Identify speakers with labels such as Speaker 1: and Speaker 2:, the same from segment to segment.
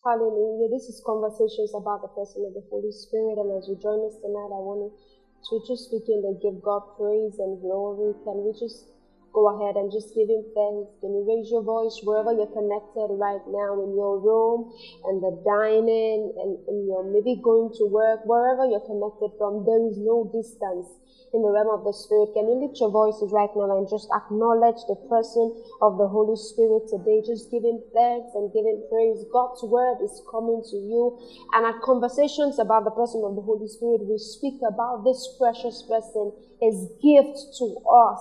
Speaker 1: Hallelujah. This is conversations about the person of the Holy Spirit. And as you join us tonight, I want to just begin to give God praise and glory. Can we just go ahead and just give Him thanks? Can you raise your voice wherever you're connected right now, in your room, and the dining, and you're maybe going to work, wherever you're connected from, there is no distance in the realm of the Spirit. Can you lift your voices right now and just acknowledge the person of the Holy Spirit today? Just give Him thanks and give Him praise. God's word is coming to you. And at conversations about the person of the Holy Spirit, we speak about this precious person, His gift to us.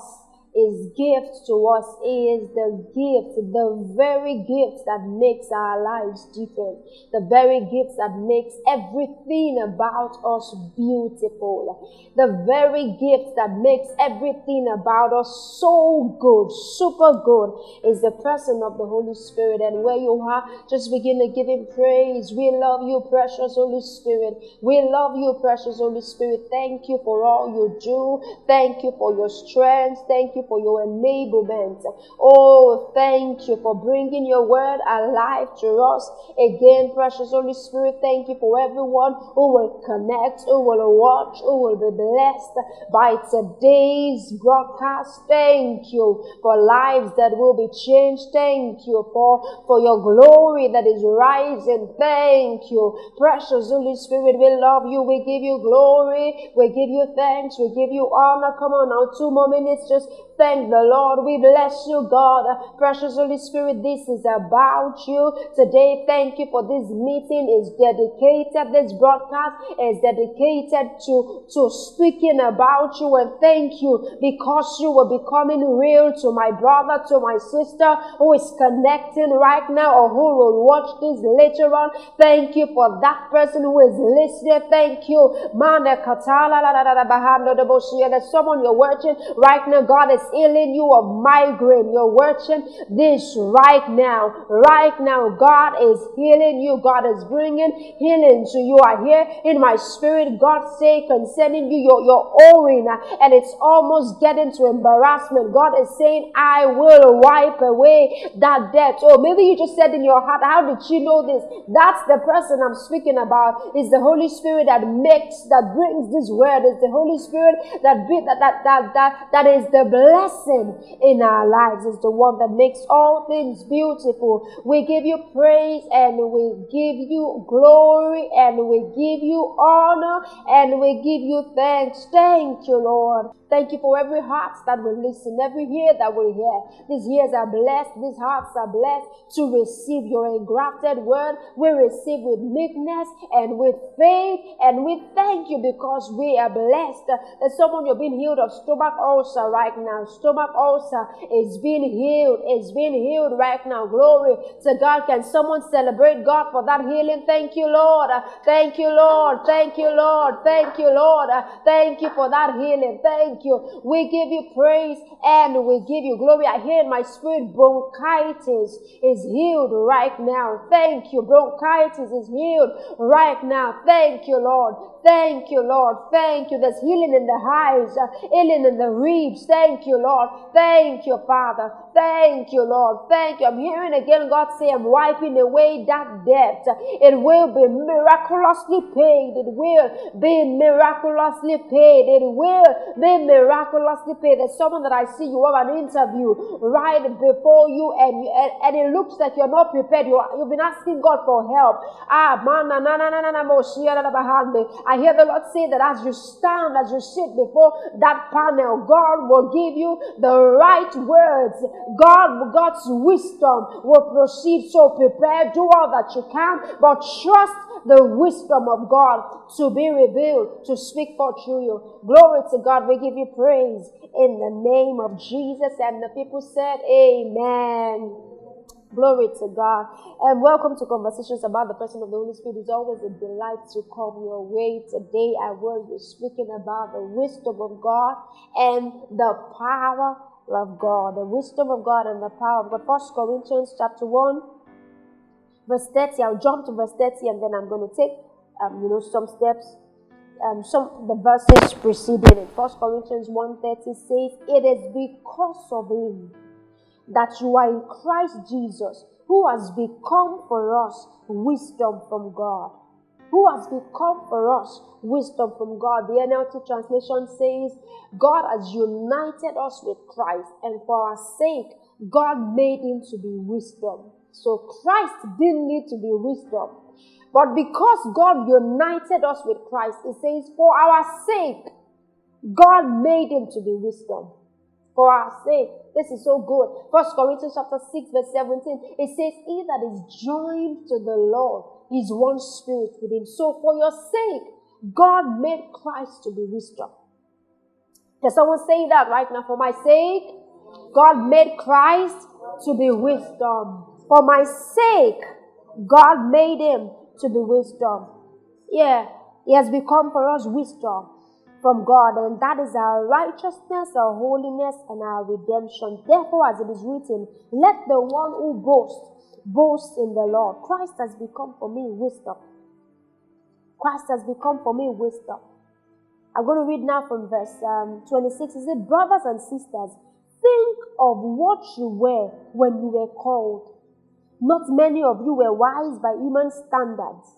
Speaker 1: His gift to us is the gift, the very gift that makes our lives different, the very gift that makes everything about us beautiful, the very gift that makes everything about us so good, super good, is the person of the Holy Spirit. And where you are, just begin to give Him praise. We love you, precious Holy Spirit. We love you, precious Holy Spirit. Thank you for all you do. Thank you for your strength. Thank you for your enablement. Oh, thank you for bringing your word alive to us again, precious Holy Spirit. Thank you for everyone who will connect, who will watch, who will be blessed by today's broadcast. Thank you for lives that will be changed. Thank you for your glory that is rising. Thank you, precious Holy Spirit. We love you. We give you glory. We give you thanks. We give you honor. Come on now, 2 more minutes. Just thank the Lord. We bless you, God. Precious Holy Spirit, this is about you today. Thank you for this meeting is dedicated. This broadcast is dedicated to speaking about you. And thank you because you are becoming real to my brother, to my sister who is connecting right now or who will watch this later on. Thank you for that person who is listening. Thank you. There's someone you're watching right now. God is healing you of migraine. You're watching this right now. Right now, God is healing you. God is bringing healing to you. I hear in my spirit God say concerning you, you're owing, and it's almost getting to embarrassment. God is saying, I will wipe away that debt. Oh, maybe you just said in your heart, how did she know this? That's the person I'm speaking about. It's the Holy Spirit that brings this word. It's the Holy Spirit that is the blessing in our lives. It's the one that makes all things beautiful. We give you praise and we give you glory and we give you honor and we give you thanks. Thank you, Lord. Thank you for every heart that will listen, every ear that will hear. These ears are blessed, these hearts are blessed to receive your engrafted word. We receive with meekness and with faith, and we thank you because we are blessed. There's someone you're being healed of stomach ulcer right now. Stomach ulcer is being healed. It's being healed right now. Glory to God. Can someone celebrate God for that healing? Thank you, Lord. Thank you, Lord. Thank you, Lord. Thank you, Lord. Thank you for that healing. Thank you. We give you praise and we give you glory. I hear in my spirit bronchitis is healed right now. Thank you. Bronchitis is healed right now. Thank you, Lord. Thank you, Lord. Thank you. There's healing in the eyes, healing in the ribs. Thank you, Lord. Thank you, Father. Thank you, Lord. Thank you. I'm hearing again God say, I'm wiping away that debt. It will be miraculously paid. It will be miraculously paid. It will be miraculously paid. There's someone that I see, you have an interview right before you and it looks like you're not prepared. You've been asking God for help. I hear the Lord say that as you stand, as you sit before that panel, God will give you the right words. God's wisdom will proceed. So prepare, do all that you can, but trust the wisdom of God to be revealed, to speak forth through you. Glory to God. We give you praise in the name of Jesus. And the people said, Amen. Glory to God. And welcome to Conversations about the Person of the Holy Spirit. It's always a delight to come your way. Today I will be speaking about the wisdom of God and the power of God. The wisdom of God and the power of God. 1 Corinthians chapter 1, verse 30. I'll jump to verse 30 and then I'm going to take some steps. The verses preceding it. 1 Corinthians 1:30 says, it is because of Him that you are in Christ Jesus, who has become for us wisdom from God. Who has become for us wisdom from God. The NLT translation says, God has united us with Christ, and for our sake, God made him to be wisdom. So Christ didn't need to be wisdom. But because God united us with Christ, it says, for our sake, God made him to be wisdom. For our sake. This is so good. 1 Corinthians chapter 6 verse 17. It says, he that is joined to the Lord is one spirit with him. So for your sake, God made Christ to be wisdom. Can someone say that right now? For my sake, God made Christ to be wisdom. For my sake, God made him to be wisdom. Yeah, he has become for us wisdom from God, and that is our righteousness, our holiness, and our redemption. Therefore, as it is written, let the one who boast in the Lord. Christ has become for me wisdom. Christ has become for me wisdom. I'm going to read now from verse 26. It says, brothers and sisters, think of what you were when you were called. Not many of you were wise by human standards.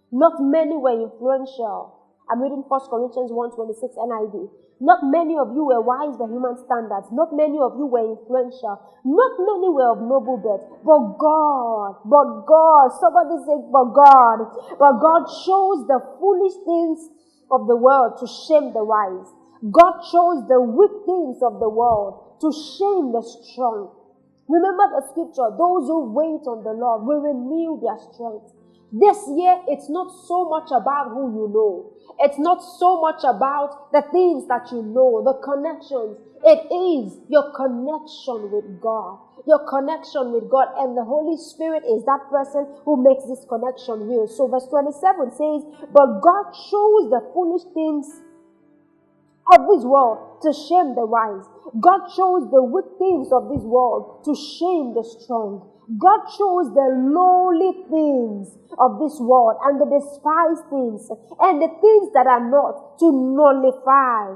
Speaker 1: Not many were influential. I'm reading 1 Corinthians 1:26 NIV. Not many of you were wise by human standards. Not many of you were influential. Not many were of noble birth. But God, somebody say, but God chose the foolish things of the world to shame the wise. God chose the weak things of the world to shame the strong. Remember the scripture, those who wait on the Lord will renew their strength. This year, it's not so much about who you know. It's not so much about the things that you know, the connections. It is your connection with God. Your connection with God. And the Holy Spirit is that person who makes this connection real. So verse 27 says, but God chose the foolish things of this world to shame the wise. God chose the weak things of this world to shame the strong. God chose the lowly things of this world and the despised things and the things that are not to nullify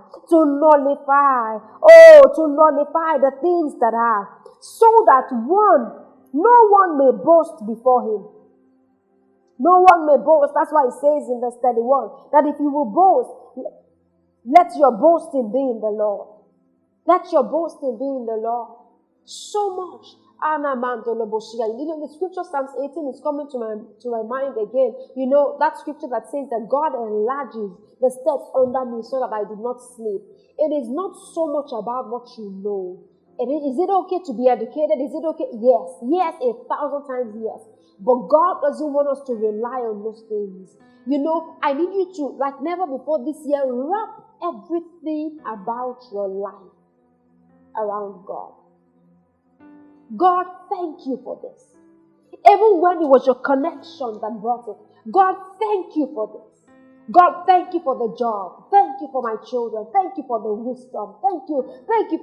Speaker 1: the things that are, so that no one may boast before him. No one may boast. That's why it says in verse 31 that if you will boast, let your boasting be in the Lord. Let your boasting be in the Lord. So much. You know, the scripture Psalms 18 is coming to my mind again. You know, that scripture that says that God enlarges the steps under me so that I do not sleep. It is not so much about what you know. Is it okay to be educated? Is it okay? Yes, 1,000 times yes. But God doesn't want us to rely on those things. You know, I need you to, like never before this year, wrap everything about your life around God. God, thank you for this. Even when it was your connection that brought it. God, thank you for this. God, thank you for the job. Thank you for my children. Thank you for the wisdom. Thank you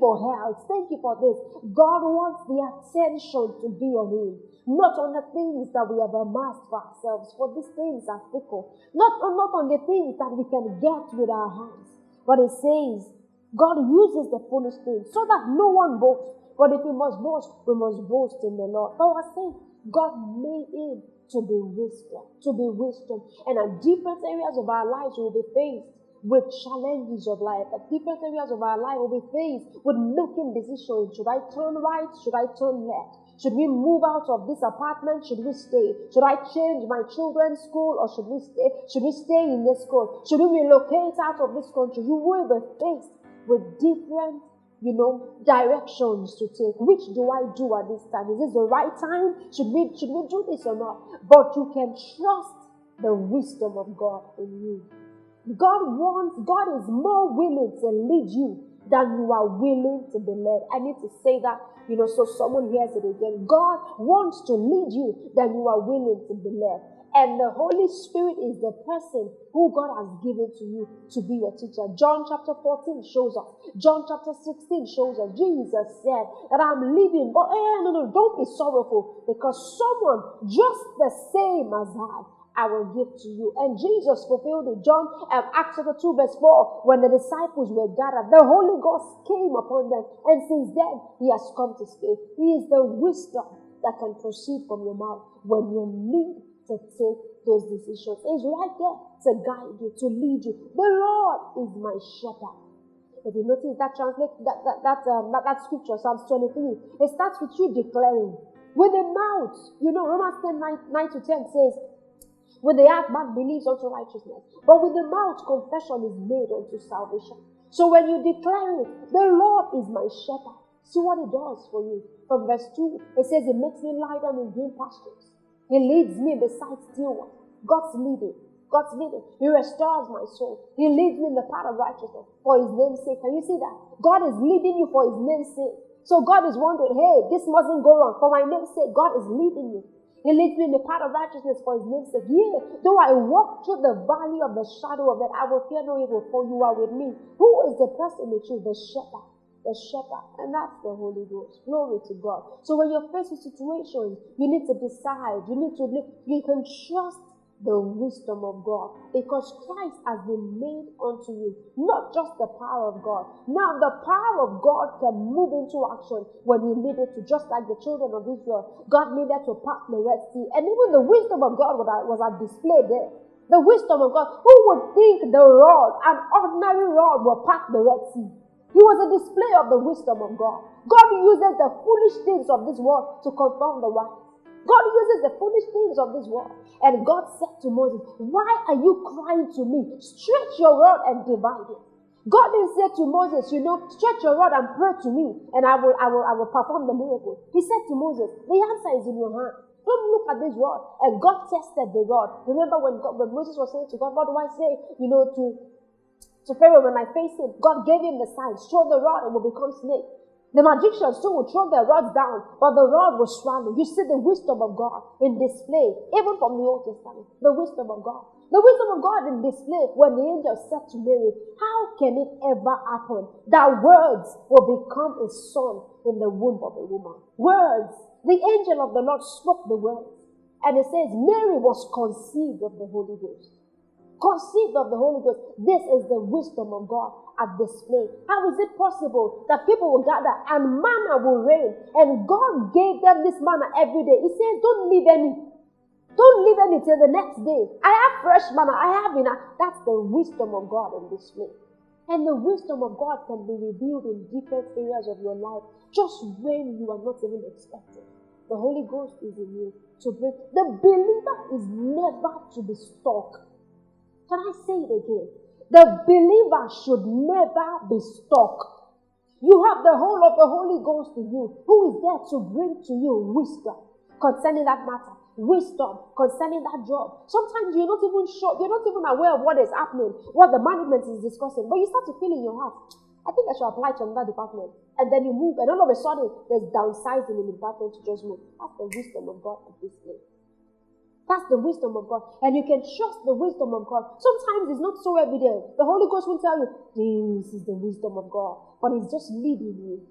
Speaker 1: for health. Thank you for this. God wants the attention to be on him. Not on the things that we have amassed for ourselves. For these things are fickle. Not on the things that we can get with our hands. But it says, God uses the foolish things so that no one boasts. But if we must boast in the Lord. For our sake, God made him to be wisdom. And at different areas of our lives, we will be faced with challenges of life. At different areas of our life, we will be faced with making decisions. Should I turn right? Should I turn left? Should we move out of this apartment? Should we stay? Should I change my children's school or should we stay? Should we stay in this school? Should we relocate out of this country? You will be faced with different directions to take. Which do I do at this time? Is this the right time? Should we do this or not? But you can trust the wisdom of God in you. God is more willing to lead you than you are willing to be led. I need to say that, so someone hears it again. God wants to lead you than you are willing to be led. And the Holy Spirit is the person who God has given to you to be your teacher. John chapter 14 shows us. John chapter 16 shows us. Jesus said that I'm leaving. But no, don't be sorrowful, because someone just the same as I I will give to you. And Jesus fulfilled it. Acts chapter 2 verse 4, when the disciples were gathered, the Holy Ghost came upon them. And since then, he has come to stay. He is the wisdom that can proceed from your mouth when you need to take those decisions. It's right there to guide you, to lead you. The Lord is my shepherd. If you notice that that scripture, Psalms 23, it starts with you declaring. With the mouth, Romans 9 to 10 says, with the heart man believes unto righteousness, but with the mouth confession is made unto salvation. So when you declare it, the Lord is my shepherd. See what it does for you. From verse 2, it says, it makes me lie down in green pastures. He leads me beside still water. God's leading. God's leading. He restores my soul. He leads me in the path of righteousness for his name's sake. Can you see that? God is leading you for his name's sake. So God is wondering, hey, this mustn't go wrong. For my name's sake, God is leading you. He leads me in the path of righteousness for his name's sake. Yea, though I walk through the valley of the shadow of death, I will fear no evil, for you are with me. Who is the person with you? The shepherd. The shepherd. And that's the Holy Ghost. Glory to God. So when you're faced with situations, you need to decide. You can trust the wisdom of God, because Christ has been made unto you, not just the power of God. Now the power of God can move into action when you need it to, just like the children of Israel. God needed to part the Red Sea, and even the wisdom of God was on display there. The wisdom of God. Who would think the rod, an ordinary rod, will part the Red Sea? It was a display of the wisdom of God. God uses the foolish things of this world to confirm the wise. God uses the foolish things of this world. And God said to Moses, why are you crying to me? Stretch your rod and divide it. God didn't say to Moses, stretch your rod and pray to me, and I will perform the miracle. He said to Moses, the answer is in your hand. Don't look at this rod. And God tested the rod. Remember when Moses was saying to God, what do I say, to Pharaoh when I face him? God gave him the sign, throw the rod and it will become snake. The magicians too would throw their rods down, but the rod was swallowed. You see the wisdom of God in display, even from the Old Testament. The wisdom of God. The wisdom of God in display when the angel said to Mary, how can it ever happen that words will become a son in the womb of a woman? Words. The angel of the Lord spoke the words. And it says Mary was conceived of the Holy Ghost. Conceived of the Holy Ghost. This is the wisdom of God at display. How is it possible that people will gather and manna will rain? And God gave them this manna every day. He says, don't leave any. Don't leave any till the next day. I have fresh manna. I have enough. That's the wisdom of God in display. And the wisdom of God can be revealed in different areas of your life, just when you are not even expecting. The Holy Ghost is in you to bring. The believer is never to be stuck. Can I say it again? The believer should never be stuck. You have the whole of the Holy Ghost in you, who is there to bring to you wisdom concerning that matter, wisdom concerning that job. Sometimes you're not even sure, you're not even aware of what is happening, what the management is discussing, but you start to feel in your heart, I think I should apply to another department. And then you move, and all of a sudden, there's downsizing in the department to just move. That's the wisdom of God at this place. That's the wisdom of God. And you can trust the wisdom of God. Sometimes it's not so evident. The Holy Ghost will tell you, this is the wisdom of God. But it's just leading you.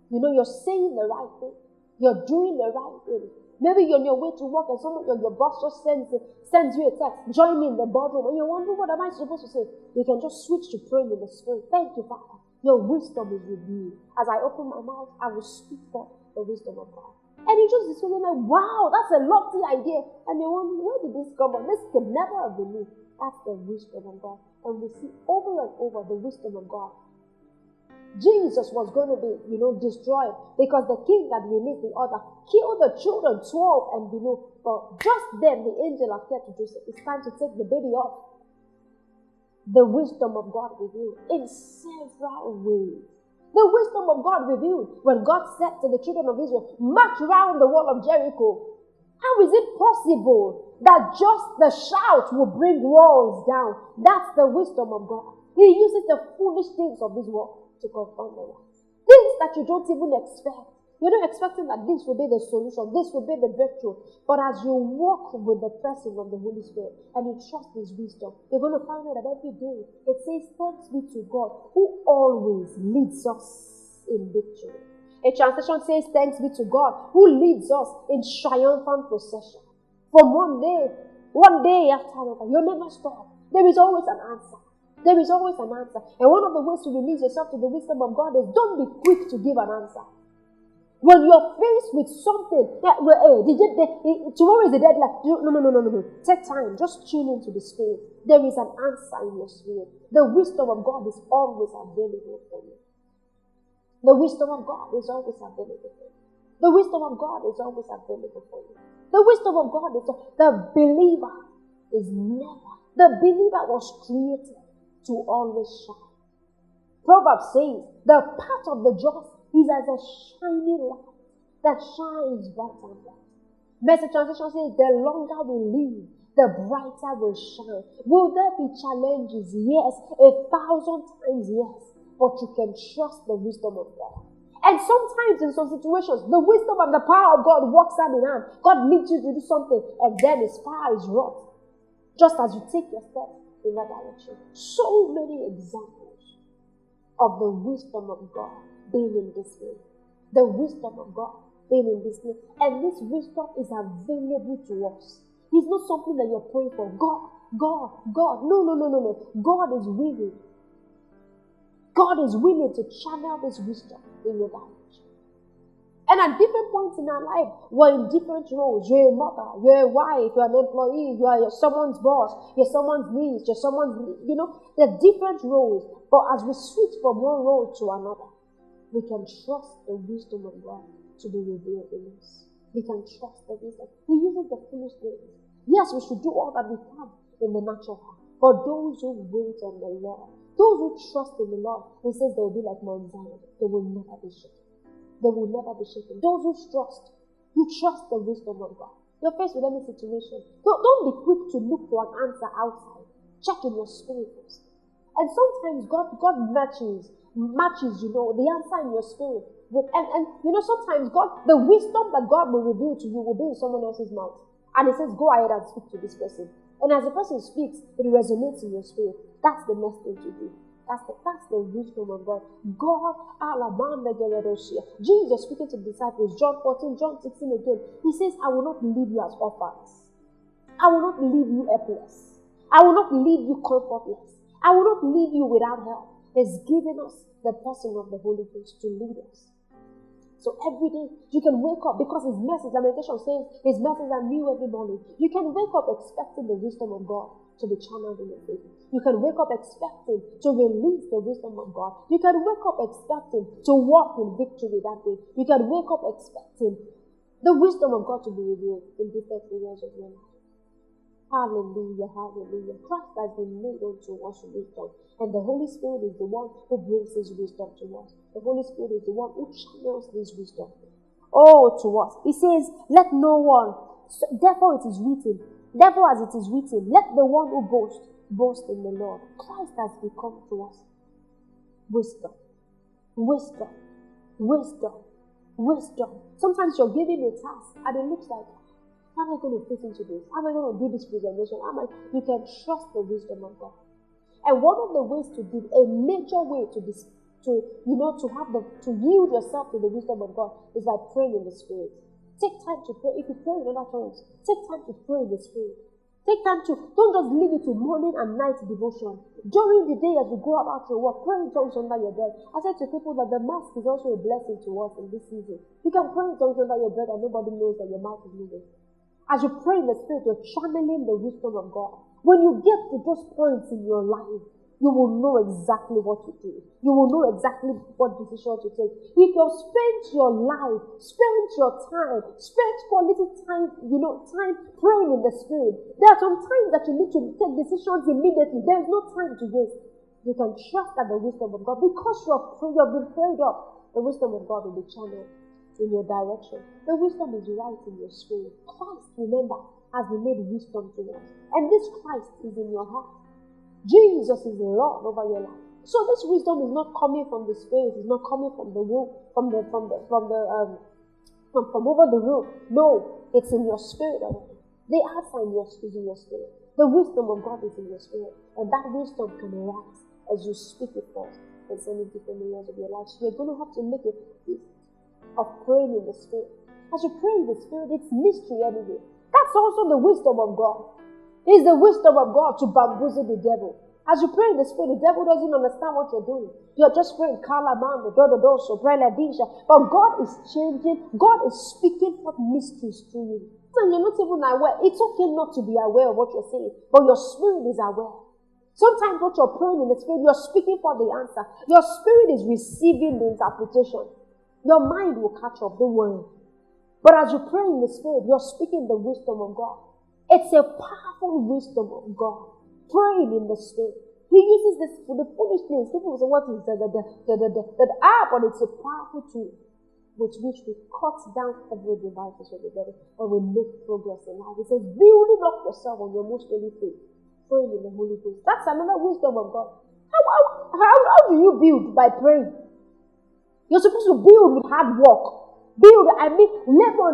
Speaker 1: You're saying the right thing. You're doing the right thing. Maybe you're on your way to work and your boss just sends you a text. Join me in the boardroom. And you're wondering, what am I supposed to say? You can just switch to praying in the Spirit. Thank you, Father. Your wisdom is with you. As I open my mouth, I will speak forth the wisdom of God. And you just is feeling like, wow, that's a lofty idea. And you're wondering, where did this come from? This could never have been me. That's the wisdom of God. And we see over and over the wisdom of God. Jesus was going to be, destroyed because the king that released the order killed the children 12 and below. But just then the angel appeared to Joseph. It's time to take the baby off. The wisdom of God revealed in several ways. The wisdom of God revealed when God said to the children of Israel, march around the wall of Jericho. How is it possible that just the shout will bring walls down? That's the wisdom of God. He uses the foolish things of this world to confirm the wise. Things that you don't even expect. You're not expecting that this will be the solution, this will be the breakthrough. But as you walk with the person of the Holy Spirit and you trust His wisdom, you're going to find out that every day it says, thanks be to God who always leads us in victory. A translation says, thanks be to God who leads us in triumphant procession. From one day One day after another. You never stop. There is always an answer. There is always an answer. And one of the ways to release yourself to the wisdom of God is don't be quick to give an answer. When you're faced with something that tomorrow is the deadline. No. Take time. Just tune into the spirit. There is an answer in your spirit. The wisdom of God is always available for you. The wisdom of God is always available for you. The wisdom of God is always available for you. The wisdom of God is the believer is never. The believer was created to always shine. Proverbs says the path of the just is as a shining light that shines bright and bright. Message translation says, the longer we live, the brighter we shine. Will there be challenges? Yes. 1,000 times yes. But you can trust the wisdom of God. And sometimes in some situations, the wisdom and the power of God works hand in hand. God leads you to do something, and then His power is wrought. Just as you take your steps in that direction. So many examples of the wisdom of God being in this way. The wisdom of God being in this way. And this wisdom is available to us. It's not something that you're praying for. God. No. God is willing. God is willing to channel this wisdom in your direction. And at different points in our life, we're in different roles. You're a mother, you're a wife, you're an employee, you're someone's boss, you're someone's niece, you're someone's, there are different roles. But as we switch from one role to another, we can trust the wisdom of God to be revealed in us. We can trust the wisdom. He uses the foolish things. Yes, we should do all that we can in the natural heart. But those who wait on the Lord, those who trust in the Lord, He says they will be like Mount Zion. They will never be shaken. They will never be shaken. Those who trust, you trust the wisdom of God. You're faced with any situation. Don't be quick to look for an answer outside. Check in your spirit first. And sometimes God matches, the answer in your spirit. Sometimes the wisdom that God will reveal to you will be in someone else's mouth. And He says, go ahead and speak to this person. And as the person speaks, it resonates in your spirit. That's the next thing to do. That's the wisdom of God. Jesus speaking to the disciples, John 14, John 16 again. He says, I will not leave you as orphans. I will not leave you helpless. I will not leave you comfortless. I will not leave you without help. He's given us the person of the Holy Ghost to lead us. So every day you can wake up because His message, Lamentation says, His message are new every morning. You can wake up expecting the wisdom of God to be channeled in your faith. You can wake up expecting to release the wisdom of God. You can wake up expecting to walk in victory that day. You can wake up expecting the wisdom of God to be revealed in different areas of your life. Hallelujah, hallelujah. Christ has been made unto us wisdom. And the Holy Spirit is the one who brings this wisdom to us. The Holy Spirit is the one who channels this wisdom. To us. He says, let no one, therefore it is written, therefore as it is written, let the one who boast in the Lord. Christ has become to us wisdom. Wisdom. Wisdom. Wisdom. Sometimes you're given a task and it looks like, how am I going to fit into this? How am I going to do this presentation? You can trust the wisdom of God. And one of the ways to do, a major way to yield yourself to the wisdom of God is by praying in the Spirit. Take time to pray. If you pray in other tongues, take time to pray in the Spirit. Take time to, don't just leave it to morning and night devotion. During the day as you go about your work, pray in tongues under your bed. I said to people that the mask is also a blessing to us in this season. You can pray in tongues under your bed and nobody knows that your mouth is moving. As you pray in the Spirit, you're channeling the wisdom of God. When you get to those points in your life, you will know exactly what to do. You will know exactly what decision to take. If you've spent your life, spent your time, spent quality time, time praying in the Spirit, there are some times that you need to take decisions immediately. There is no time to waste. You can trust that the wisdom of God, because you have been prayed up, the wisdom of God will be channeled in your direction. The wisdom is right in your spirit. Christ, remember, has been made wisdom to us. And this Christ is in your heart. Jesus is the Lord over your life. So this wisdom is not coming from the Spirit. It's not coming from the room, from over the room. No, it's in your spirit already. The answer is in your spirit. The wisdom of God is in your spirit, and that wisdom can arise as you speak it forth concerning different areas of your life. So you're going to have to make a practice of praying in the Spirit. As you pray in the Spirit, it's mystery anyway. That's also the wisdom of God. It's the wisdom of God to bamboozle the devil. As you pray in the spirit, the devil doesn't understand what you're doing. You're just praying, but God is changing. God is speaking for mysteries to you. So you're not even aware. It's okay not to be aware of what you're saying, but your spirit is aware. Sometimes what you're praying in the spirit, you're speaking for the answer. Your spirit is receiving the interpretation. Your mind will catch up, don't worry. But as you pray in the spirit, you're speaking the wisdom of God. It's a powerful wisdom of God. Praying in the spirit. He uses this for the foolish things. People say, what is but it's a powerful tool with which we cut down every device of the devil and we make progress in life. It says, building up yourself on your most holy faith. Praying in the Holy Ghost. That's another wisdom of God. How do you build? By praying. You're supposed to build with hard work. Labor and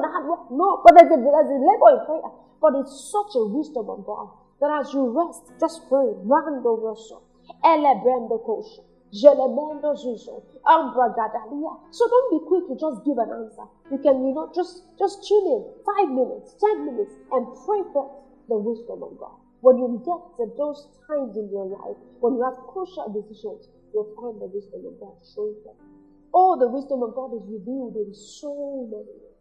Speaker 1: hard work. No, but there's a labor in prayer. But it's such a wisdom of God that as you rest, just pray. Rando rosso, elebrando kosha, jelemendo zuzo, ambra gadalia. So don't be quick to just give an answer. You can, just tune in 5 minutes, 10 minutes, and pray for the wisdom of God. When you get to those times in your life, when you have crucial decisions, you'll find the wisdom of God showing up. All the wisdom of God is revealed in so many ways.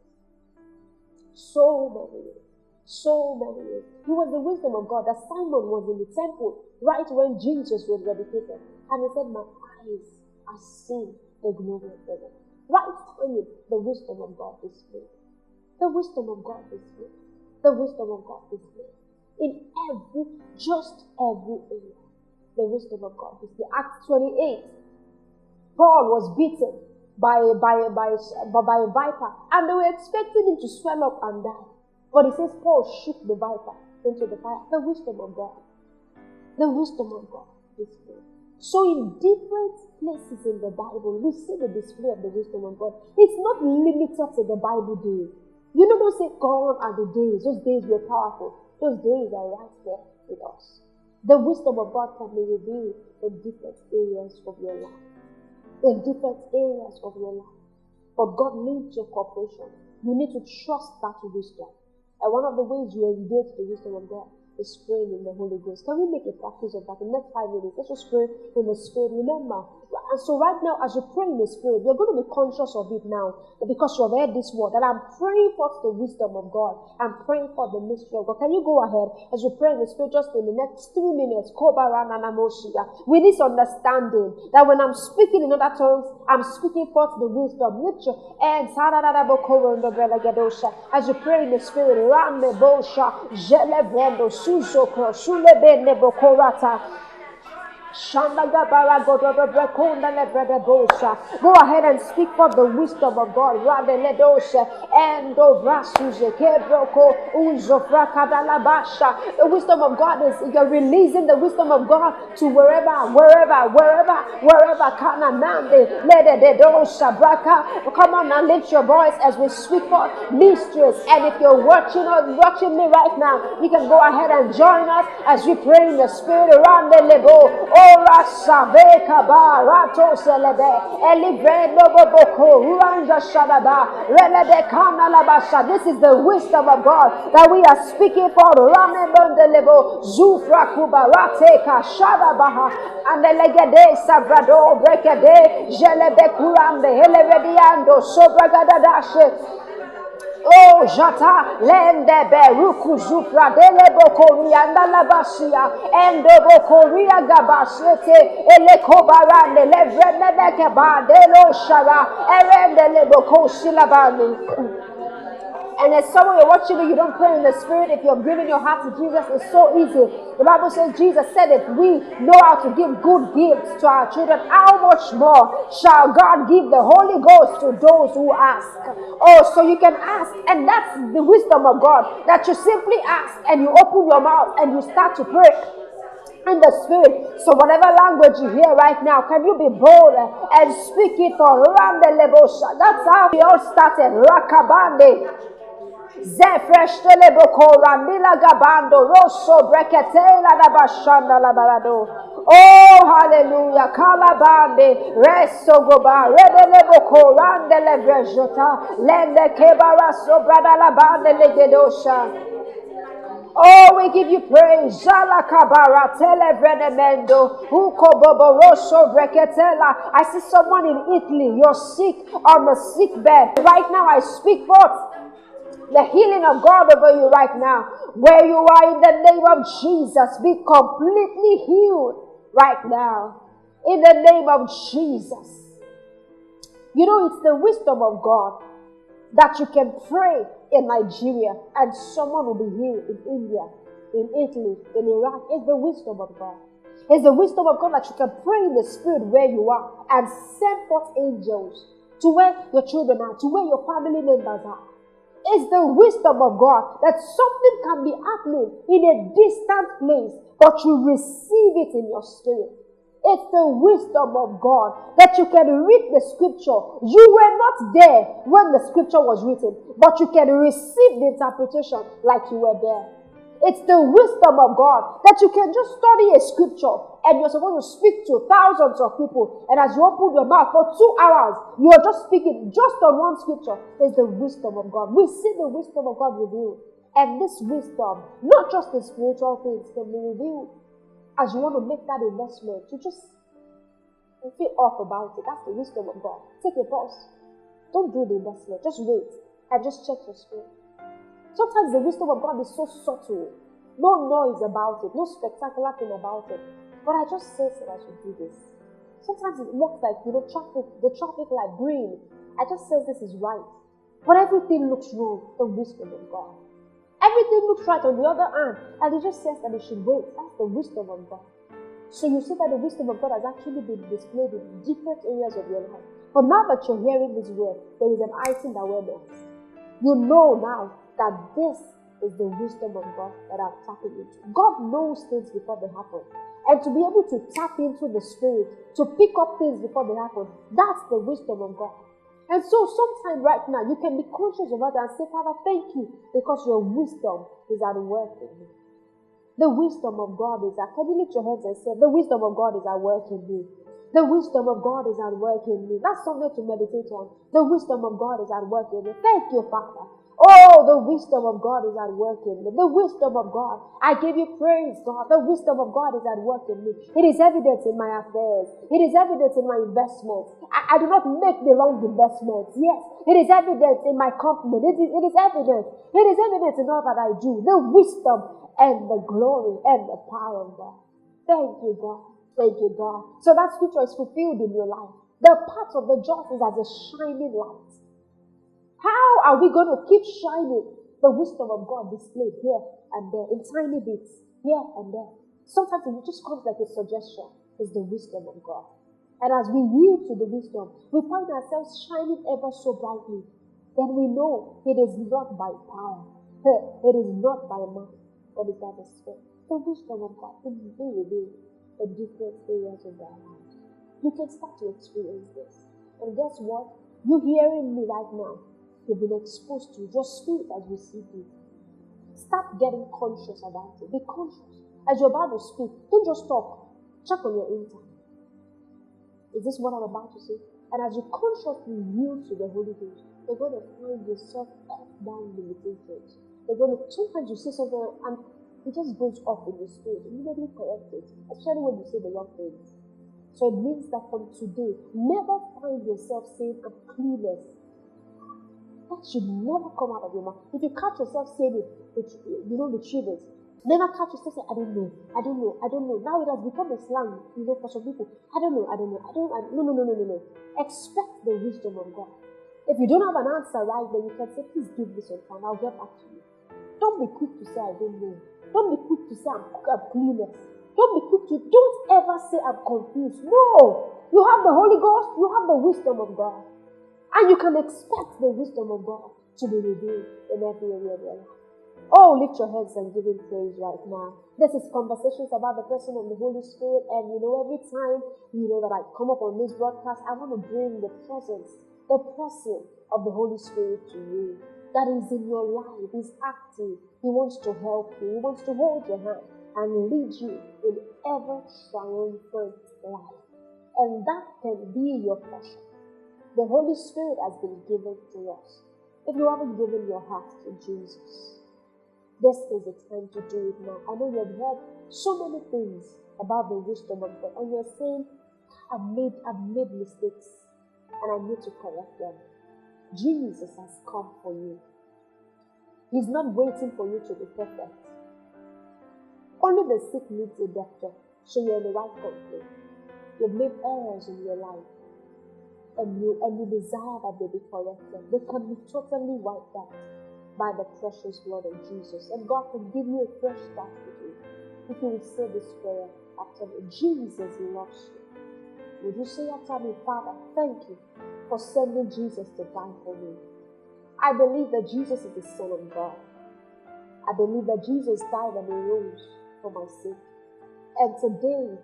Speaker 1: So many ways. So many ways. It was the wisdom of God that Simon was in the temple right when Jesus was dedicated. And he said, my eyes are seeing the glory of God. Right timing, the wisdom of God is here. The wisdom of God is here. The wisdom of God is here. In just every area. The wisdom of God is here. Acts 28. Paul was beaten by a viper, and they were expecting him to swell up and die. But he says Paul shook the viper into the fire. The wisdom of God. The wisdom of God is here. So in different places in the Bible, we see the display of the wisdom of God. It's not limited to the Bible days. Don't say God are the days. Those days were powerful. Those days are right there with us. The wisdom of God can be revealed in different areas of your life. In different areas of your life. But God needs your cooperation. You need to trust that wisdom. And one of the ways you engage the wisdom of God is praying in the Holy Ghost. Can we make a practice of that? In the next 5 minutes, let's just pray in the Spirit. Remember, and so right now, as you pray in the Spirit, you're going to be conscious of it now, because you have heard this word, that I'm praying for the wisdom of God. I'm praying for the mystery of God. Can you go ahead as you pray in the Spirit just in the next 3 minutes? With this understanding that when I'm speaking in other tongues, I'm speaking forth the wisdom. Lift your hands as you pray in the Spirit. Go ahead and speak for the wisdom of God. The wisdom of God is you're releasing the wisdom of God to wherever. Come on and lift your voice as we speak for mysteries. And if you're watching me right now, you can go ahead and join us as we pray in the Spirit around the lebo. Ora saveka barato selebe elibrendo boko ruanja shadaba relede kana labasha. This is the wisdom of God that we are speaking for. Ramebonde lebo zufra kubarate ka shadabaha and the legede sabrado brekede jelebe kurande helevediando sobragadadashe. Oh, Jata, Lende, Beruku, Zupra, Delebokorianda Labasia, Endobokoria Gabasete, Elekobarande, Levrenekeba, Delo Shara, Erende Leboko Silabani. And as someone you're watching me, you don't pray in the Spirit. If you're giving your heart to Jesus, it's so easy. The Bible says Jesus said if we know how to give good gifts to our children, how much more shall God give the Holy Ghost to those who ask? Oh, so you can ask, and that's the wisdom of God, that you simply ask and you open your mouth and you start to pray in the Spirit. So whatever language you hear right now, can you be bold and speak it for Rande Lebosha? That's how we all started. Rakabande. Zefresh teleboko randila gabando rosso breketela da bashanda la barado. Oh hallelujah, kalabande reso goba redeleboko randele brejota lende kebara sobrada la bande legedosha. Oh, we give you praise. Jalakabara televrenemendo. Ukoboborosho breketela. I see someone in Italy. You're sick on the sick bed. Right now, I speak forth the healing of God over you right now. Where you are, in the name of Jesus, be completely healed right now. In the name of Jesus. You know, it's the wisdom of God that you can pray in Nigeria and someone will be healed in India, in Italy, in Iraq. It's the wisdom of God. It's the wisdom of God that you can pray in the spirit where you are and send forth angels to where your children are, to where your family members are. It's the wisdom of God that something can be happening in a distant place, but you receive it in your spirit. It's the wisdom of God that you can read the scripture. You were not there when the scripture was written, but you can receive the interpretation like you were there. It's the wisdom of God that you can just study a scripture and you're supposed to speak to thousands of people, and as you open your mouth for 2 hours, you're just speaking just on one scripture. It's the wisdom of God. We see the wisdom of God revealed. And this wisdom, not just the spiritual things, can be revealed as you want to make that investment. You just feel off about it. That's the wisdom of God. Take a pause. Don't do the investment. Just wait and just check your spirit. Sometimes the wisdom of God is so subtle. No noise about it. No spectacular thing about it. But I just sense that I should do this. Sometimes it looks like, the traffic light green. I just sense this is right. But everything looks wrong. The wisdom of God. Everything looks right on the other hand. And it just says that it should wait. That's the wisdom of God. So you see that the wisdom of God has actually been displayed in different areas of your life. But now that you're hearing this word, there is an heightened awareness. You know now that this is the wisdom of God that I'm tapping into. God knows things before they happen. And to be able to tap into the Spirit, to pick up things before they happen, that's the wisdom of God. And so sometime right now, you can be conscious of that and say, Father, thank you, because your wisdom is at work in me. The wisdom of God is at, can you lift your hands and say, the wisdom of God is at work in me. The wisdom of God is at work in me. That's something to meditate on. The wisdom of God is at work in me. Thank you, Father. Oh, the wisdom of God is at work in me. The wisdom of God. I give you praise, God. The wisdom of God is at work in me. It is evident in my affairs. It is evident in my investments. I do not make the wrong investments. Yes, it is evident in my company. It is evident. It is evident in all that I do. The wisdom and the glory and the power of God. Thank you, God. Thank you, God. So that scripture is fulfilled in your life. The path of the just is as a shining light. How are we going to keep shining the wisdom of God displayed here and there in tiny bits, here and there? Sometimes it just comes like a suggestion. It's the wisdom of God. And as we yield to the wisdom, we find ourselves shining ever so brightly. Then we know it is not by power. It is not by might, but it's by the Spirit. The wisdom of God will be revealed in different areas of our lives. You can start to experience this. And guess what? You hearing me right now, you've been exposed to your spirit as you see it. Start getting conscious about it. Be conscious. As you're about to speak, don't just talk. Check on your intern. Is this what I'm about to say? And as you consciously yield to the Holy Ghost, you're going to find yourself cut down limitations. Sometimes you say something and it just goes off in your spirit. Immediately correct it, especially when you say the wrong things. So it means that from today, never find yourself saying I'm clueless. That should never come out of your mouth. If you catch yourself saying it, retrieve it. Never catch yourself saying, I don't know. Now it has become a slang, for some people. I don't know. No. Expect the wisdom of God. If you don't have an answer right then, you can say, please give me some time. I'll get back to you. Don't be quick to say, I don't know. Don't be quick to say, I'm clueless. Don't ever say, I'm confused. No. You have the Holy Ghost. You have the wisdom of God. And you can expect the wisdom of God to be revealed in every area of your life. Oh, lift your hands and give him praise right now. This is conversations about the person of the Holy Spirit. And every time, that I come up on this broadcast, I want to bring the presence, the person of the Holy Spirit to you. That is in your life. He's active. He wants to help you. He wants to hold your hand and lead you in ever triumphant life. And that can be your portion. The Holy Spirit has been given to us. If you haven't given your heart to Jesus, This is the time to do it now. I know you have heard so many things about the wisdom of God, and you're saying, I've made mistakes, and I need to correct them. Jesus has come for you. He's not waiting for you to be perfect. Only the sick needs a doctor, so you're in the right company. You've made errors in your life, and you desire that they be corrected. They can be totally wiped out by the precious blood of Jesus. And God can give you a fresh start with you. If you will say this prayer after me, Jesus loves you. Would you say after me, Father, thank you for sending Jesus to die for me. I believe that Jesus is the Son of God. I believe that Jesus died and he rose for my sake. And today,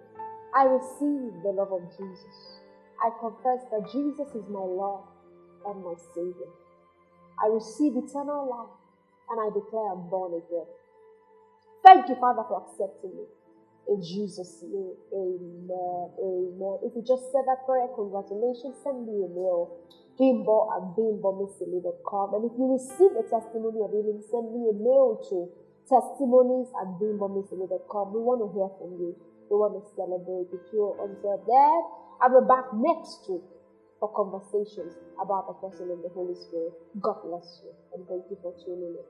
Speaker 1: I receive the love of Jesus. I confess that Jesus is my Lord and my Savior. I receive eternal life, and I declare I'm born again. Thank you, Father, for accepting me. In Jesus' name, amen, amen. If you just said that prayer, congratulations. Send me a mail, bimbo@bimbomisili.com. And if you receive a testimony of healing, send me a mail to testimonies@bimbomisili.com. We want to hear from you. We want to celebrate. If you're until there, I'll be back next week for conversations about the person of the Holy Spirit. God bless you, and thank you for tuning in.